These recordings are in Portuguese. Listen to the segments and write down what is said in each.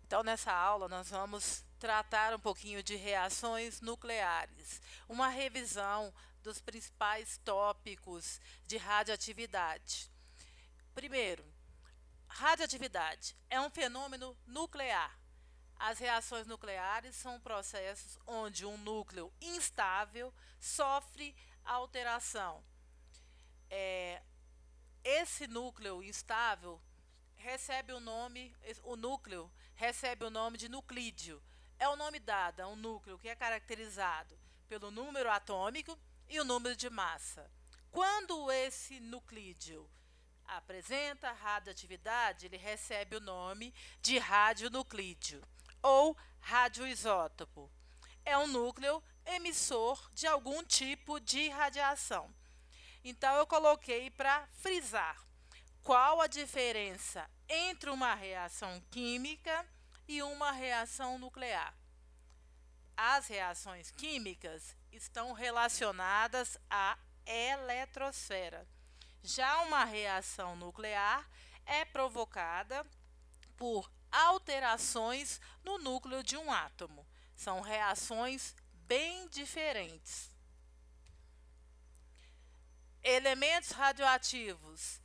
Então, nessa aula, nós vamos tratar um pouquinho de reações nucleares, uma revisão dos principais tópicos de radioatividade. Primeiro, radioatividade é um fenômeno nuclear. As reações nucleares são processos onde um núcleo instável sofre alteração. Esse núcleo instável recebe o núcleo recebe o nome de nuclídeo. É o nome dado a um núcleo que é caracterizado pelo número atômico e o número de massa. Quando esse nuclídeo apresenta radioatividade, ele recebe o nome de radionuclídeo ou radioisótopo. É um núcleo emissor de algum tipo de radiação. Então, eu coloquei para frisar qual a diferença entre uma reação química e uma reação nuclear. As reações químicas estão relacionadas à eletrosfera. Já uma reação nuclear é provocada por alterações no núcleo de um átomo. São reações bem diferentes. Elementos radioativos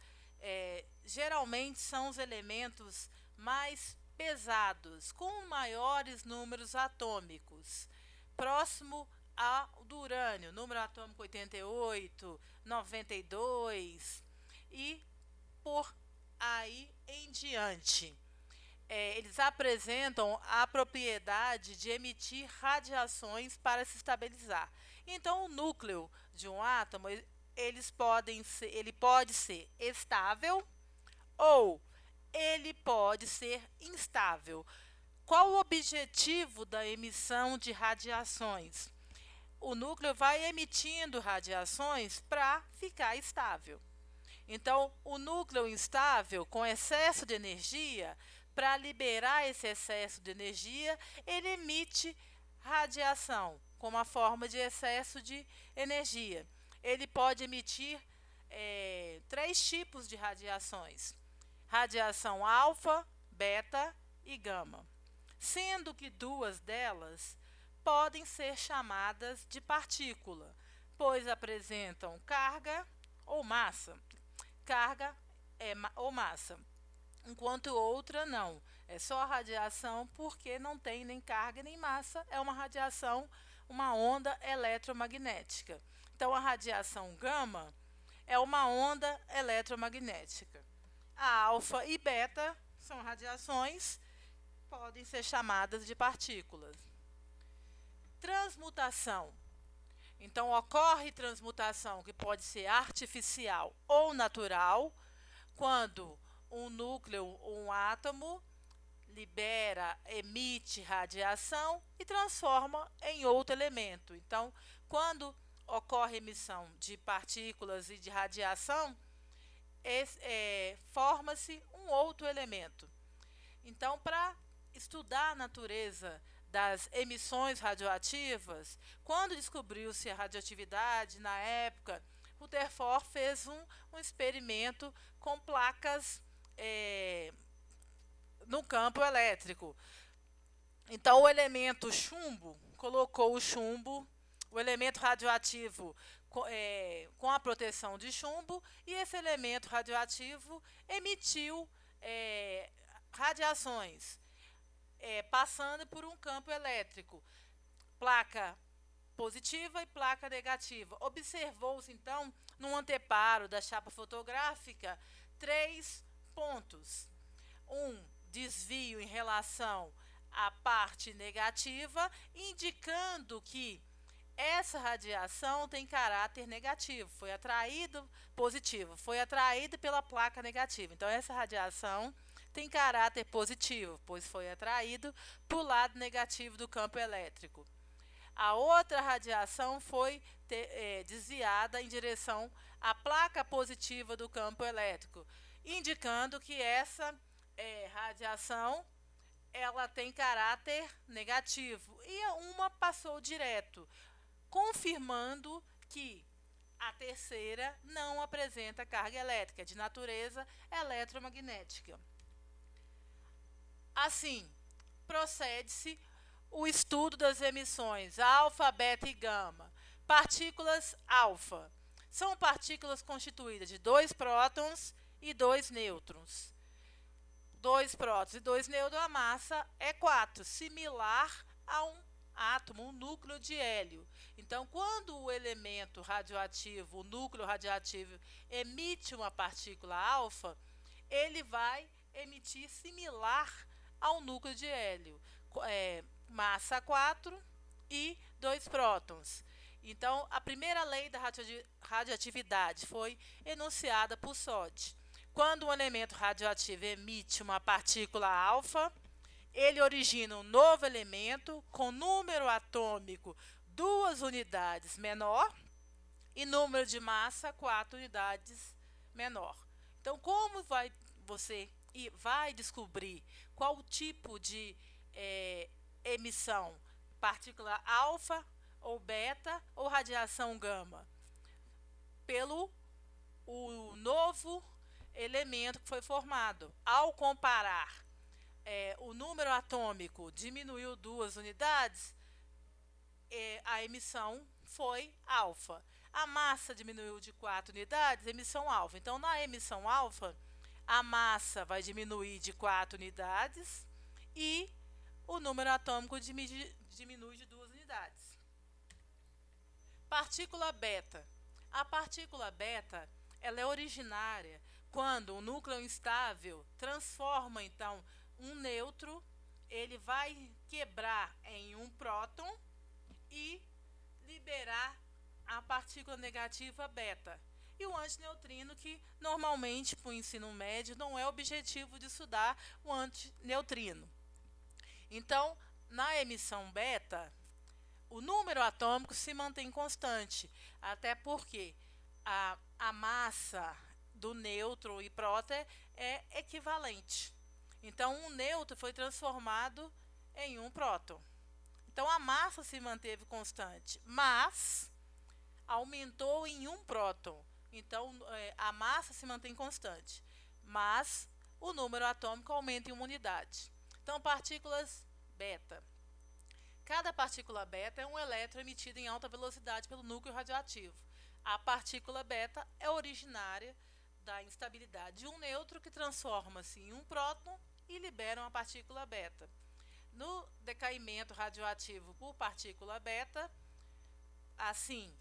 geralmente são os elementos mais pesados, com maiores números atômicos, próximo ao do urânio, número atômico 88, 92 e por aí em diante. Eles apresentam a propriedade de emitir radiações para se estabilizar. Então, o núcleo de um átomo, ele pode ser estável ou ele pode ser instável. Qual o objetivo da emissão de radiações? O núcleo vai emitindo radiações para ficar estável. Então, o núcleo instável, com excesso de energia, para liberar esse excesso de energia, ele emite radiação, como a forma de excesso de energia. Ele pode emitir três tipos de radiações: radiação alfa, beta e gama, sendo que duas delas podem ser chamadas de partícula, pois apresentam carga ou massa. Carga ou massa, enquanto outra não. É só radiação porque não tem nem carga nem massa, é uma radiação, uma onda eletromagnética. Então, a radiação gama é uma onda eletromagnética. A alfa e beta são radiações, podem ser chamadas de partículas. Transmutação. Então, ocorre transmutação que pode ser artificial ou natural, quando um núcleo, um átomo, emite radiação e transforma em outro elemento. Então, quando ocorre emissão de partículas e de radiação, forma-se um outro elemento. Então, para estudar a natureza das emissões radioativas, quando descobriu-se a radioatividade, na época, Rutherford fez um experimento com placas no campo elétrico. Então, o elemento chumbo, colocou o chumbo, o elemento radioativo com a proteção de chumbo, e esse elemento radioativo emitiu radiações, passando por um campo elétrico, placa positiva e placa negativa. Observou-se, então, no anteparo da chapa fotográfica, três pontos. Um desvio em relação à parte negativa, indicando que essa radiação tem caráter negativo, foi atraído positivo, foi atraído pela placa negativa. Então, essa radiação tem caráter positivo, pois foi atraído para o lado negativo do campo elétrico. A outra radiação foi desviada em direção à placa positiva do campo elétrico, indicando que essa radiação ela tem caráter negativo. E uma passou direto, confirmando que a terceira não apresenta carga elétrica, é de natureza eletromagnética. Assim, procede-se o estudo das emissões alfa, beta e gama. Partículas alfa são partículas constituídas de 2 prótons e 2 nêutrons. 2 prótons e 2 nêutrons, a massa é 4, similar a um átomo, um núcleo de hélio. Então, quando o elemento radioativo, o núcleo radioativo, emite uma partícula alfa, ele vai emitir similar ao núcleo de hélio, massa 4 e 2 prótons. Então, a primeira lei da radioatividade foi enunciada por Soddy. Quando um elemento radioativo emite uma partícula alfa, ele origina um novo elemento com número atômico 2 unidades menor e número de massa 4 unidades menor. Então, como você vai descobrir qual o tipo de emissão, partícula alfa ou beta ou radiação gama? Pelo o novo elemento que foi formado. Ao comparar, o número atômico diminuiu 2 unidades, a emissão foi alfa. A massa diminuiu de 4 unidades, emissão alfa. Então, na emissão alfa, a massa vai diminuir de 4 unidades e o número atômico diminui de 2 unidades. Partícula beta. A partícula beta, ela é originária quando o núcleo instável transforma, então, um nêutron, ele vai quebrar em um próton e liberar a partícula negativa beta. E o antineutrino, que normalmente para o ensino médio não é objetivo de estudar o antineutrino. Então, na emissão beta, o número atômico se mantém constante, até porque a massa do nêutron e próton é equivalente. Então, um nêutron foi transformado em um próton. Então, a massa se manteve constante, mas aumentou em um próton. Então, a massa se mantém constante, mas o número atômico aumenta em uma unidade. Então, partículas beta. Cada partícula beta é um elétron emitido em alta velocidade pelo núcleo radioativo. A partícula beta é originária da instabilidade de um nêutron que transforma-se em um próton e libera uma partícula beta. No decaimento radioativo por partícula beta, assim,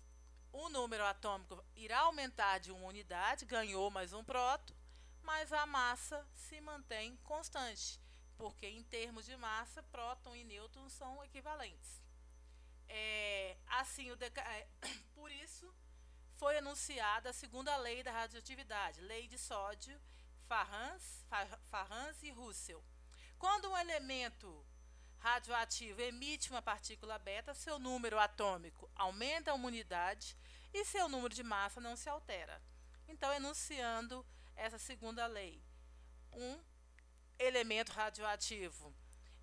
o número atômico irá aumentar de uma unidade, ganhou mais um próton, mas a massa se mantém constante, porque em termos de massa, próton e nêutron são equivalentes. Por isso, foi enunciada a segunda lei da radioatividade, lei de Sódio, Farrans e Russell. Quando um elemento radioativo emite uma partícula beta, seu número atômico aumenta uma unidade e seu número de massa não se altera. Então, enunciando essa segunda lei, um elemento radioativo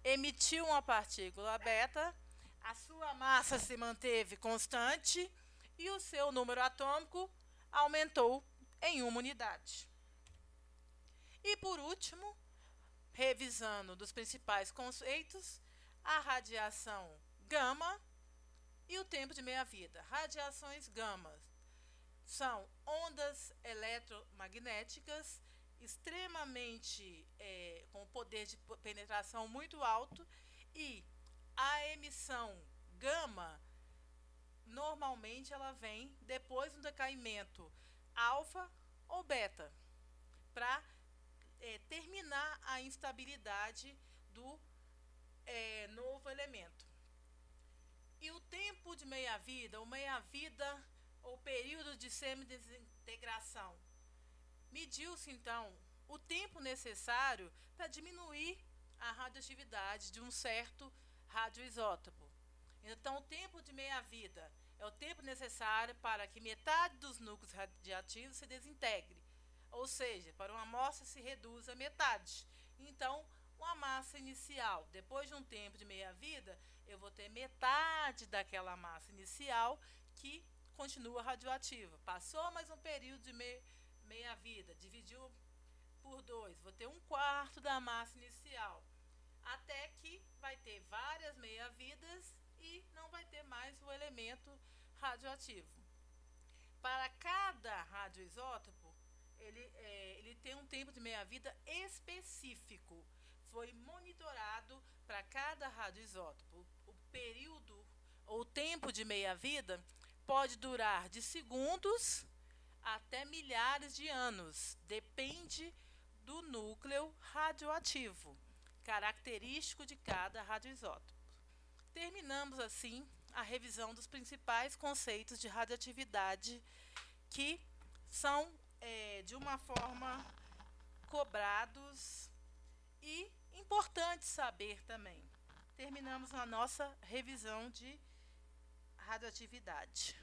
emitiu uma partícula beta, a sua massa se manteve constante e o seu número atômico aumentou em uma unidade. E por último, revisando dos principais conceitos, a radiação gama e o tempo de meia-vida. Radiações gama são ondas eletromagnéticas extremamente com poder de penetração muito alto, e a emissão gama normalmente ela vem depois do decaimento alfa ou beta, para terminar a instabilidade do novo elemento. E o tempo de meia-vida, ou meia-vida, ou período de semidesintegração, mediu-se então o tempo necessário para diminuir a radioatividade de um certo radioisótopo. Então, o tempo de meia-vida é o tempo necessário para que metade dos núcleos radioativos se desintegre, ou seja, para uma amostra se reduza a metade. Então, uma massa inicial, depois de um tempo de meia-vida, eu vou ter metade daquela massa inicial que continua radioativa. Passou mais um período de meia-vida, dividiu por 2, vou ter 1/4 da massa inicial, até que várias meia-vidas e não vai ter mais o elemento radioativo. Para cada radioisótopo, ele tem um tempo de meia-vida específico. Foi monitorado para cada radioisótopo. O período ou tempo de meia-vida pode durar de segundos até milhares de anos. Depende do núcleo radioativo, característico de cada radioisótopo. Terminamos assim a revisão dos principais conceitos de radioatividade que são, de uma forma, cobrados e importantes saber também. Terminamos a nossa revisão de radioatividade.